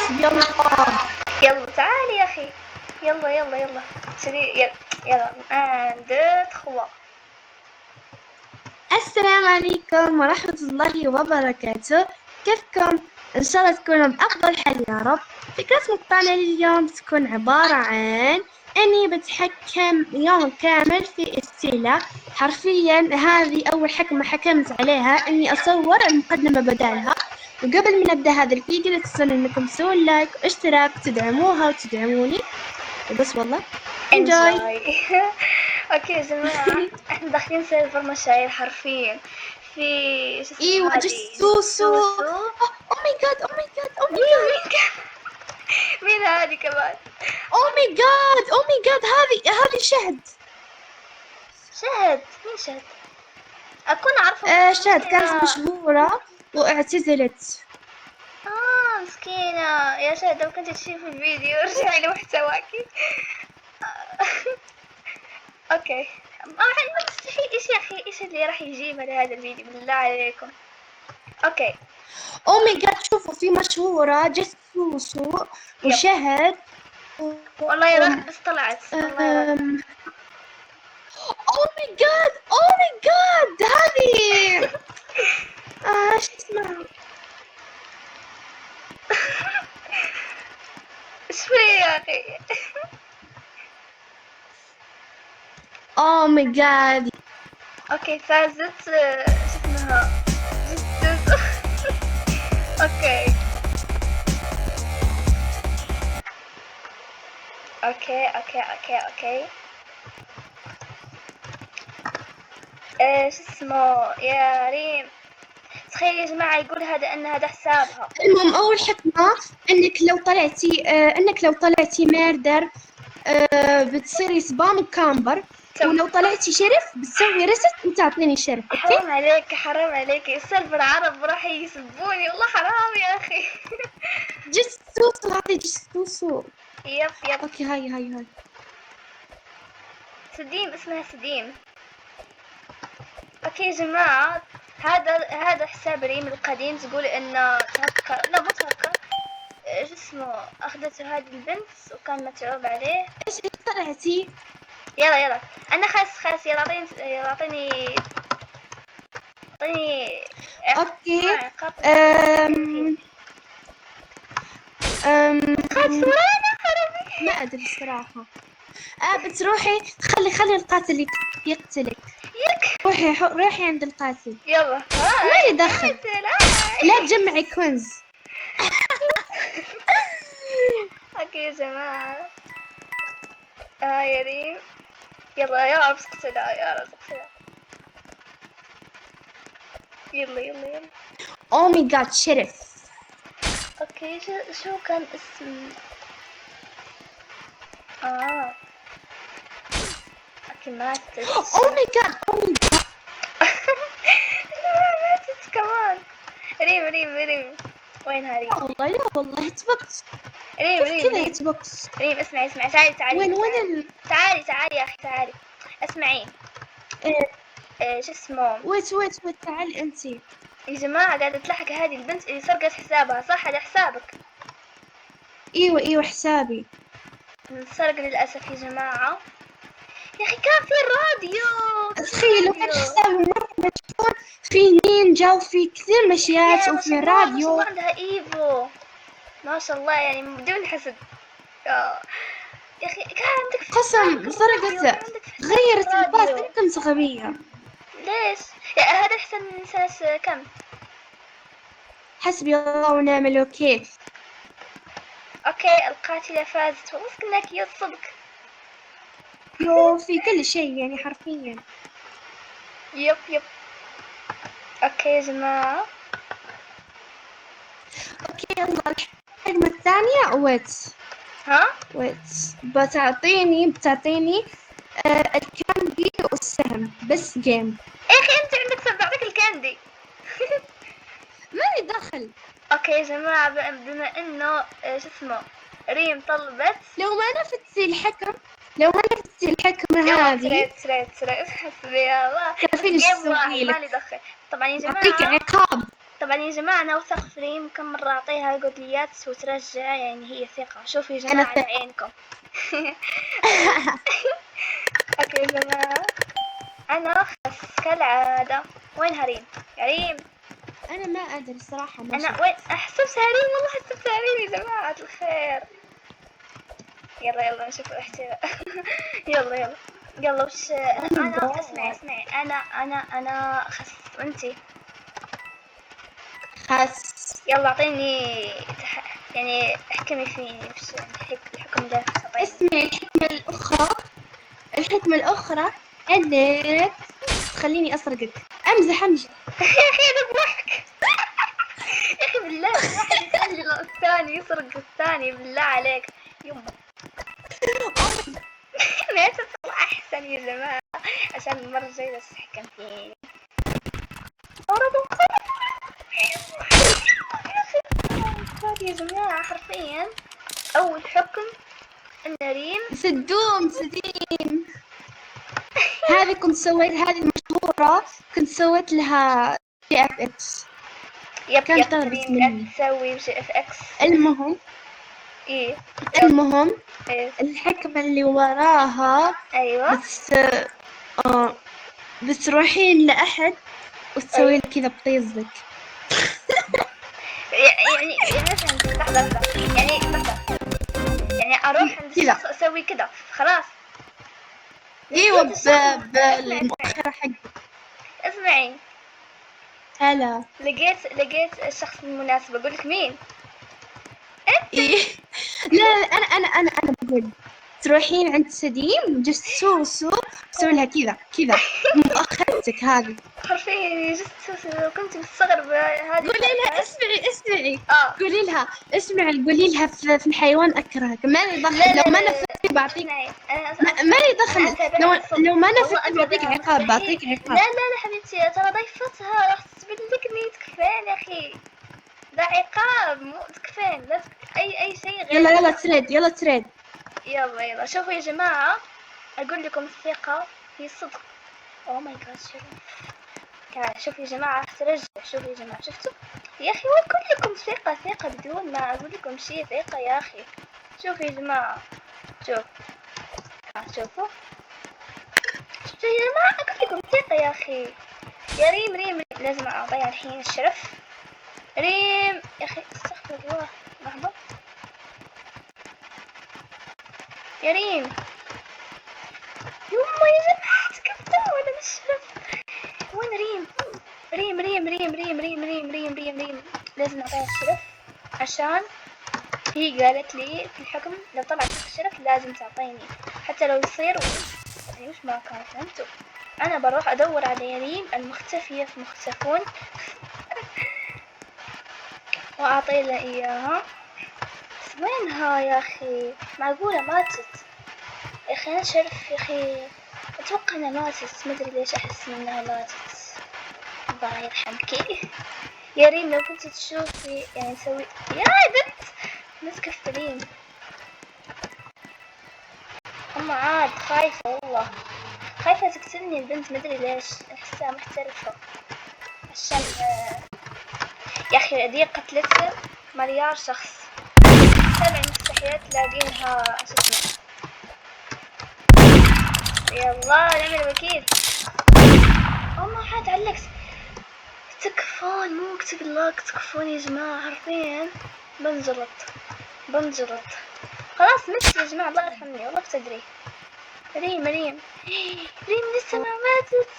يلا يلا تعالي يا أخي. يلا يلا يلا سريع. يلا 1 2 3. السلام عليكم ورحمة الله وبركاته. كيفكم؟ إن شاء الله تكونوا بأفضل حال يا رب. فكرة مقطعنا لليوم تكون عبارة عن إني بتحكم يوم كامل في السلة. حرفيا هذه أول حكمة حكمت عليها إني أصور المقدمة بدالها. وقبل ما نبدأ هذا الفيديو لا تنسون إنكم تسوون لايك واشتراك وتدعموها وتدعموني وبس. والله enjoy. انجوي. اوكي يا جماعة، احنا داخلين سيرفر مشاعر حرفيا. في شو ايوه اسمها هذه جسوسو. سوسو. او ماي جاد او ماي جاد او ماي مين جاد مين مين هذه كمان؟ او ماي جاد او ماي جاد. هذه شهد. شهد. مين شهد؟ اكون اعرفه. شهد كانت مسكينة. مشهورة واعتزلت. مسكينة يا شهد، لو كنت تشوفي الفيديو ارجعي لمحتواكي. اوكي. ما مستحيل. ايش يا اخي، ايش اللي راح يجيبها لهذا الفيديو بالله عليكم؟ اوكي. او ماي جاد شوفوا في مشهورة جسوسو يب. وشهد والله يا راح بس طلعت. والله يا راح. او ماي جاد او ماي جاد هذه شو اسمها؟ ايش في يا اخي؟ او ماي جاد. اوكي فازت. شو اسمها؟ جسوس. اوكي اوكي اوكي اوكي اوكي. شو اسمه يا ريم؟ تخيل يا جماعة، يقول هذا ان هذا حسابها. المهم أول حكمة إنك لو طلعتي ميردر بتصيري سبام كامبر. ولو طلعتي شرف بتسوي ريست وتعطيني شرف. أوكي؟ حرام عليك حرام عليك، السيرفر عرب راح يسبوني والله حرام يا اخي. جسوسو هذه جسوسو. يب يب. أوكي هاي سديم، اسمها سديم. اوكي يا جماعة، هذا حساب ريم القديم. تقول انه تهكر، لا مو تهكر. ايش اسمه، اخذته هذه البنت وكان متعوب عليه. إيش طلعتي؟ يلا يلا. انا خلاص يلا اعطيني أوكي. عقاب. أم أم خلاص ورانا حرامي. ما أدري الصراحة. بتروحي خلي القاتل يقتلك. روحي عند القاتل. يلا ما لي دخل. لا تجمعي كنز. اوكي يا جماعة. يا ريم. يلا يا رب اقتلها، يا رب اقتلها. يلا يلا يلا. او ماي جاد شرف. اوكي شو كان اسم؟ اوكي ماتت. او ماي جاد ماتت كمان. ريم وينها ريم؟ لا والله هيتبوكس. ريم كيف ريم كذا ريم هيتبوكس؟ ريم اسمعي تعالي وين تعالي يا اخي تعالي. اسمعين. شو اسمه ويت تعالي انتي. يا جماعة، قاعدة تلحق هذه البنت اللي سرقت حسابها. صح هذا حسابك؟ ايوه حسابي. انسرق للأسف يا جماعة. يا أخي كان في الراديو. تخيل لو كان حسابي مرة مشهور في نينجا وفي كثير مشيات ما وفي شاء الله ما شاء راديو. الله، عندها ايفو ما شاء الله، يعني بدون حسد. يا أخي كان عندك في قسم سرقت غيرت الباس. انت غبية. ليش؟ هذا أحسن من سنة كم؟ حسبي الله ونعم الوكيل. أوكي القاتلة فازت. والله كناك يا الصدق. في كل شيء يعني حرفيا. يب. أوكي يا جماعة. اوكي يلا الحكمة الثانية. ويت بتعطيني الكاندي والسهم بس جيم. يا أخي أنت عندك بعطيك الكاندي. مالي دخل. اوكي يا جماعة، بما انه شو اسمه ريم طلبت. لو ما نفذتي الحكمة هذه سريت حسبي الله. تعرفين ايش جيم اسوي واحد لك؟ مالي دخل. طبعا يا بعطيك جماعة. عقاب. طبعا يا جماعة أنا أوثق في ريم، كم مرة أعطيها قدليات وترجع، يعني هي ثقة. شوفوا يا أنا جماعة على ثقة. عينكم. أوكي يا جماعة، أنا خس كالعادة. وين ريم؟ يا ريم، أنا ما أدري الصراحة، ما أنا شفت. وين حسبتها ريم، والله حسبتها ريم يا جماعة الخير. يلا نشوف الاحتمال. يلا وش Oh my أنا god. اسمعي أنا خس، وأنتي؟ خس. يلا أعطيني يعني احكمي فيني، وش الحكم اللي تعطيني؟ اسمعي الحكمة الأخرى أنك تخليني أسرقك. أمزح. يا أخي أنا بضحك. يا أخي بالله في واحد يخلي الثاني يسرق الثاني، بالله عليك يما. ما تطلع أحسن يا جماعة، عشان المرة الجاية بس تحكم فيني. يا جماعة حرفيا أول حكم أن ريم سدين. هذه هذه المشهورة، كنت سويت لها جي اف اكس، يب كانت طلبت ريم لا مني. تسوي وجي اف اكس. المهم ايه يلا. المهم ايه الحكمة اللي وراها، ايوه بس بتروحين لأحد وتسوين ايوه كذا بطيزك. يعني ما فهمت، لحظة يعني لحظة، يعني اروح عند كذا. الشخص اسوي كذا خلاص. ايوه، لقيت الشخص اسمعي بالمؤخرة حقك. اسمعي، هلا. لقيت الشخص المناسب. اقول لك مين؟ إيه. لا، انا بقول تروحين عند سديم جسوسو، تسوي لها كذا مؤخرتك هذه. حرفيا جست لو كنت مستغربة هذه قولي لها الحركات. اسمعي. اه قولي لها في الحيوان اكرهك، ما لي دخل. لو ما لا نفذتي بعطيك. اسمعي، انا ما لي انا دخل. اتابعها الصدق. لو ما والله نفذتي بعطيك اتابعها عقاب، مستحيل. بعطيك لا عقاب. حبيبتي، ترى ضيفتها راح تسبلكني. تكفين يا اخي، ده عقاب مو تكفين. لا اي شيء غير يلا كذا. تريد، يلا تريد. يلا شوفوا يا جماعة، اقول لكم الثقة هي صدق. اوه ماي جاد شوفوا يا جماعة ترجع. شوفوا يا جماعة، شفتوا يا اخي؟ وين كلكم ثقة بدون ما اقول لكم شيء ثقة يا اخي. شوفوا يا جماعة، شوفوا يا جماعة، أقول لكم ثقة يا أخي. يا ريم لازم أعطيها الحين الشرف. ريم يا أخي استغفر الله، لحظة. يا ريم يما يا جماعة تكفتوا ولا الشرف؟ وين ريم؟ لازم أعطيها الشرف، عشان هي قالت لي في الحكم لو طلعت الشرف لازم تعطيني، حتى لو يصير يعني وش ما كان. فهمتوا؟ أنا بروح أدور على يريم المختفية في مختفون وأعطي لها إياها. بس وينها يا أخي؟ معقولة ماتت؟ يا أخي أنا شرف يا أخي، أتوقع أنها ماتت. مدري ليش أحس إنها ماتت. الله يرحمك. يا ريم لو كنت تشوفي يعني نسوي يا بنت مسك السليم. أما عاد خايفة، والله خايفة تقتلني البنت، مدري ليش أحسها محترفة. عشان يا أخي دي قتلت مليار شخص. 7 مستحيلات تلاقينها شو يلا نعمل الوكيل. ما حد علقت. تكفون، مو اكتب الله تكفون يا جماعة، حرفيا بنجلط. خلاص مت يا جماعة، الله يرحمني والله بتدري. ريم لسه ما ماتت.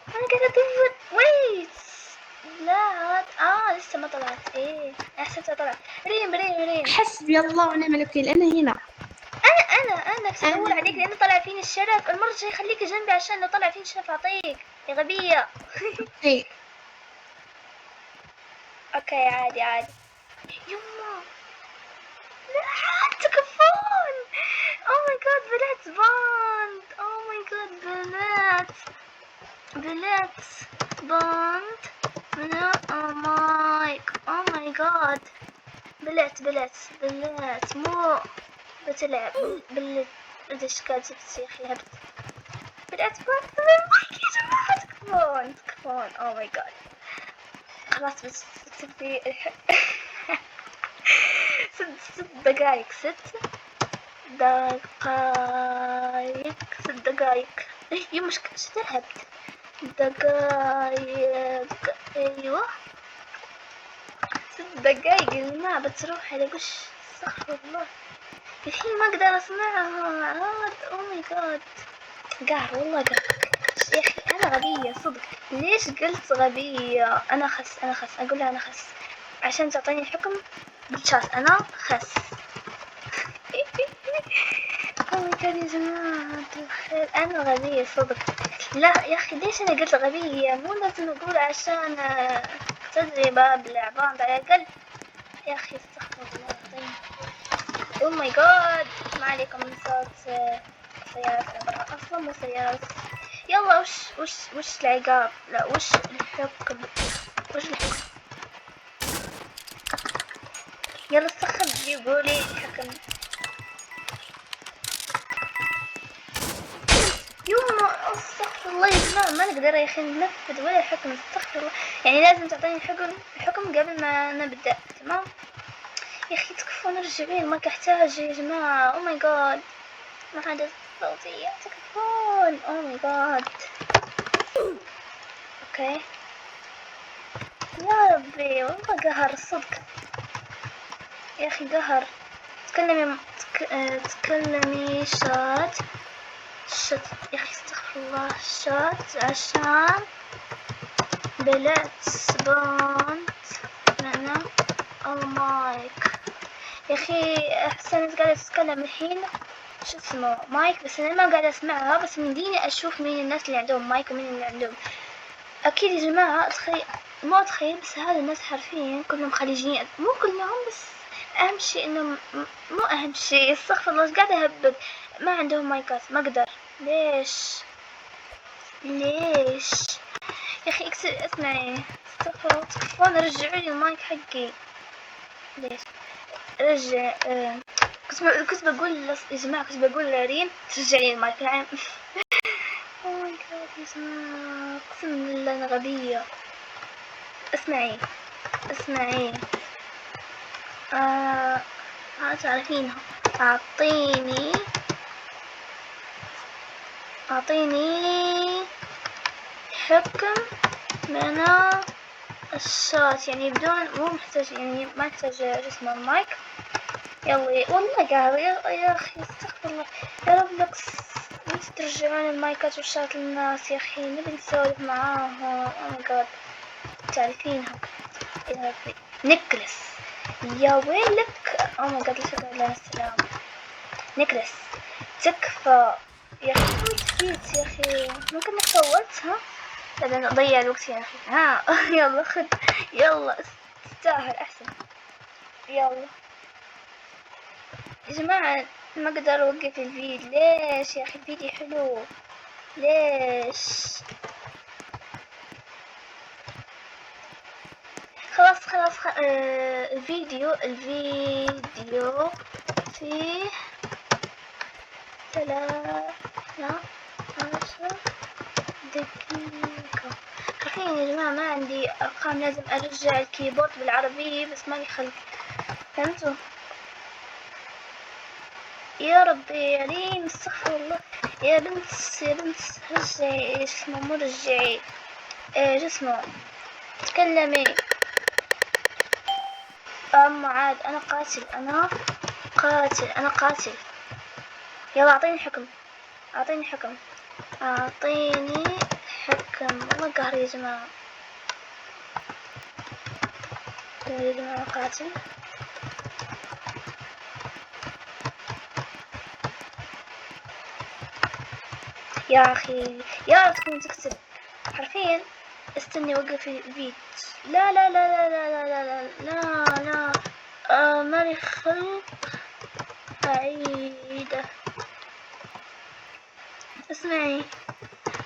انا قاعدة ادور ويت. لا عاد لسه ما طلعت. ايه احسبتها طلعت. ريم حسبي الله ونعم الوكيل، انا هنا. انا بس ادور عليك لانه طلع فيني الشرف. المره الجايه خليكي جنبي عشان لو طلع فيني الشرف اعطيك يا غبيه. اوكي. اوكي عادي يما لا تكفون. او ماي جاد بلعت باند. او ماي جاد بلعت باند من مايك. او ماي جاد بلعت مو بتلعب ايش كاتب يا اخي هبت. بلعت باند من مايك يا جماعة. تكفون. او ماي جاد خلاص بس تبي 6 دقايق 6 دقايق ايه مشكلة ذهبت دقايق. ايوه 6 دقايق يا جماعة بتروح على وش. استغفر الله الحين ما اقدر اسمعها او ماي جاد. قهر والله قهر يا اخي. انا غبية صدق. ليش قلت غبية؟ انا خس اقول لها انا خس عشان تعطيني الحكم بالشاس. انا خس او ماي جاد يا جماعة الخير. انا غبية صدق. لا يا اخي ليش انا قلت غبية؟ مو لازم اقول عشان تجربة بالاعضاء على الاقل يا اخي. استغفر الله العظيم. او ماي جاد ما عليكم من صوت سيارات برا اصلا مو سيارات. يلا وش العقاب؟ لا وش الحكم؟ يلا استخبي قولي الحكم. يوم استغفر الله يا جماعة ما نقدر يا اخي ننفذ ولا حكم. استغفر الله يعني لازم تعطيني الحكم قبل ما نبدأ تمام يا اخي. تكفون رجعين ما احتاج يا جماعة. او ماي جاد ما عاد صوتية تكفون. او ماي جاد اوكي يا ربي والله قهر صدق يا اخي قهر. تكلمي شات يا اخي استغفر الله. شات عشان بلعت بونت معنا المايك يا اخي. احسن قاعدة تتكلم الحين شو اسمه مايك بس انا ما قاعدة اسمعها. بس مديني اشوف مين الناس اللي عندهم مايك ومين اللي عندهم. اكيد يا جماعة ما اتخيل بس هذا الناس حرفيا كلهم خليجيين. مو كلهم بس اهم شيء انه مو اهم شيء. استغفر الله ايش قاعدة اهبط. ما عندهم مايكات ما اقدر. ليش يا اخي اسمعي استغفر الله تكفون رجعوا لي المايك حقي. ليش رجع كنت بقول يا جماعة كنت بقول لريم ترجع لي المايك نعم. اوه ماي جاد يا جماعة اقسم بالله انا غبية. اسمعي تعرفينها. اعطيني حكم من الشات يعني بدون مو محتاج يعني ما يحتاج اسمه المايك. يلا والله قاعد يا اخي استغفر الله. يا رب لك ترجعون المايكات والشات للناس يا اخي. نبي نسولف معاهم. او ماي جاد تعرفينها يا ربي. نيكلس يا ويلك. او ماي جاد ليش اقول لها السلام. نيكلس تكفى يا اخي. نسيت يا اخي ممكن نفوتها بدنا نضيع الوقت يا اخي. يلا خذ يلا تستاهل احسن. يلا يا جماعة ما اقدر اوقف الفيديو. ليش يا اخي الفيديو حلو ليش؟ خلاص الفيديو فيه 13 دقيقة. حرفيا يا جماعة ما عندي ارقام لازم ارجع الكيبورد بالعربي بس مالي خلق. فهمتوا يا ربي يا ريم استغفر الله. يا بنت رجعي ايش اسمه مو رجعي ايش اسمه تكلمي. عاد انا قاتل. يلا اعطيني حكم. والله قهر يا جماعة. قاتل يا اخي يا تكون تكسب حرفيا. استني وقف الفيديو. لا مالي خلق أعيده.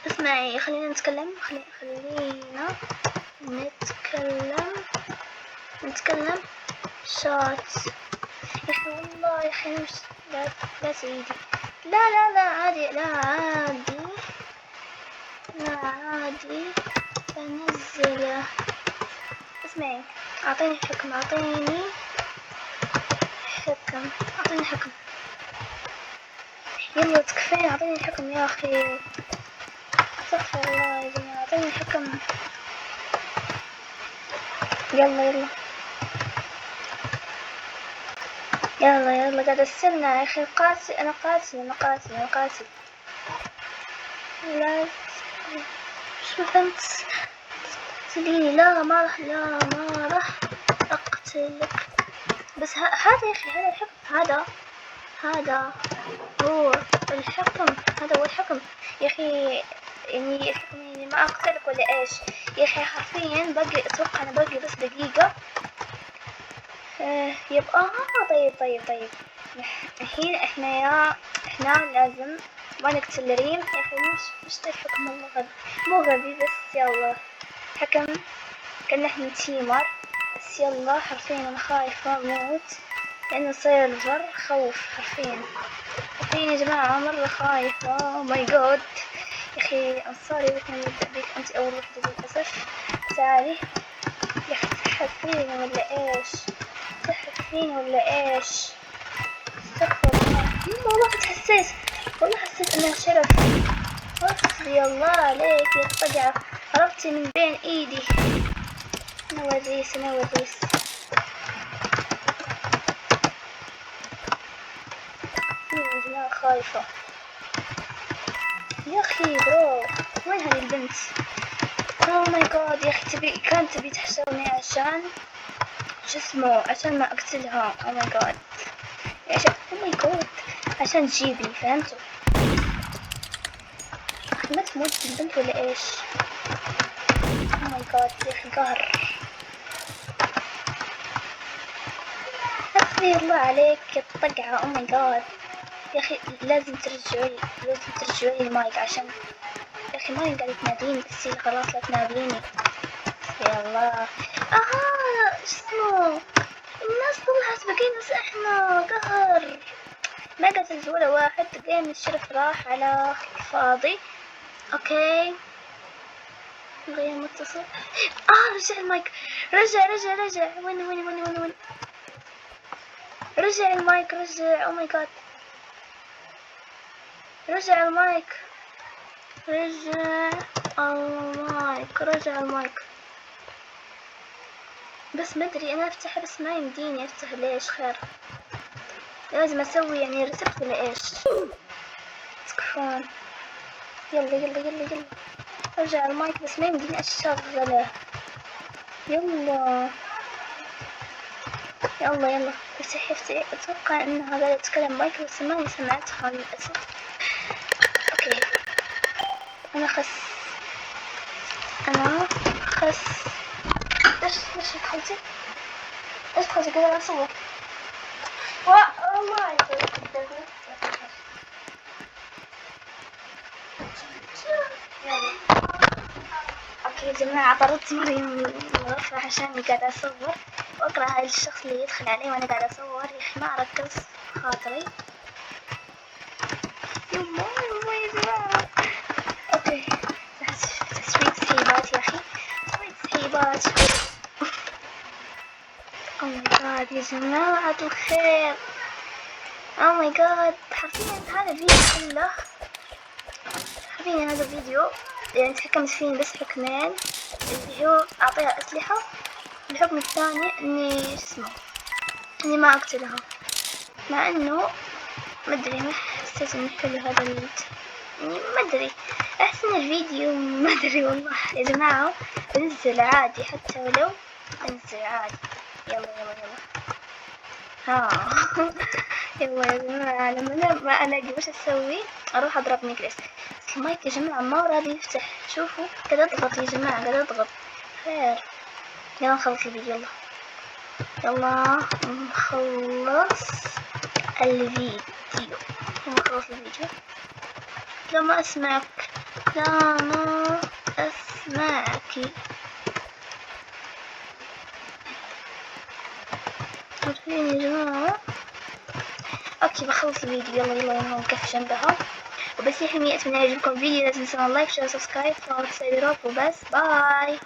اسمعي خلينا نتكلم. نتكلم شات يا اخي والله يا اخي مش لا سيدي. لا عادي بنزله. اسمعي، اعطيني حكم، اعطيني حكم. يلا تكفين، اعطيني الحكم يا اخي. استغفر الله يا جماعة، اعطيني الحكم. يلا قاعد استنى يا اخي. انا قاسي. لا مش فهمت. تقتليني؟ لا ما راح اقتلك. بس هذا يا اخي، هذا الحكم، هذا هو الحكم، هذا هو الحكم يا اخي. يعني الحكم يعني ما اقتلك ولا ايش يا اخي؟ حرفيا باقي، اتوقع انا باقي بس دقيقة. يبقى طيب. الحين احنا لازم ما نقتل ريم يا اخي. مش الحكم والله غبي، مو غبي بس يلا حكم. كان احنا تيمر بس يلا. حرفيا انا خايفة اموت لانه صاير الفر خوف. حرفيا يا جماعة مرة خايفة. او ماي جاد يا اخي. انصاري لكن نبدأ بك انت اول وحدة للاسف. تعالي يا اخي. تحفيني ولا ايش؟ استغفر الله. والله حسيت انها شرف. حسبي الله عليك يا الطقعة، هربتي من بين ايدي. نوريس يا جماعة خايفة يا اخي. برو وين هذه البنت؟ اوه ماي جاد يا اخي. كانت تبي تحشرني عشان عشان ما اقتلها. اوه ماي جاد عشان تجيبني، فهمتوا؟ ما تموت البنت ولا ايش؟ اوه ماي جاد يا اخي قهر. حسبي الله عليك يا الطقعة. اوه ماي جاد يا اخي. لازم ترجعي المايك عشان يا اخي مايك قاعدة تناديني بس هي خلاص لا تناديني. يا الله. اسمه الناس طلعت بقينا بس احنا قهر. ما قتلت ولا واحد. جيم الشرف راح على الفاضي. اوكي غير متصل. رجع المايك. رجع وين رجع المايك. او ماي جاد رجع المايك. بس ما ادري انا افتح بس ما يمديني افتح. ليش خير؟ لازم اسوي يعني ريسبت ولا ايش؟ تكفون. يلا ارجع المايك بس ما يمديني اشغله. يلا بس حفتي. اتوقع انها قاعدة تتكلم مايك بس ماني سمعتها للاسف. اوكي انا خس ليش دخلتي كذا اصور. والله اوكي يا جماعة. طردت مريم من الغرفة عشان قاعدة اصور واقرأ هاي الشخص اللي يدخل علي وانا قاعدة اصور. يا اخي ما اركز خاطري. يما يا جماعة. اوكي تسويق سحيبات يا اخي. او ماي جاد يا جماعة الخير. او ماي جاد حرفيا هذا الفيديو يعني تحكمت فيه بس حكمين. اللي هو اعطيها اسلحة. الحكم الثاني اني ما اقتلها. مع انه ما ادري ما حسيت انه حلو هذا يعني ما ادري. احسن الفيديو ما ادري والله يا جماعة. بنزل عادي حتى ولو بنزل عادي. يلا يلا يا جماعة. لما ما الاقي وش اسوي اروح اضرب نيكلس. بس المايك يا جماعة ما راضي يفتح. شوفوا قاعد اضغط يا جماعة خير. يلا نخلص الفيديو. يلا نخلص الفيديو. لا ما اسمعك. عارفين يا جماعة. اوكي بخلص الفيديو. يلا نوقف جنبها. وبس يا حمية اتمنى يعجبكم الفيديو. لا تنسون لايك شير سبسكرايب وبس. باي.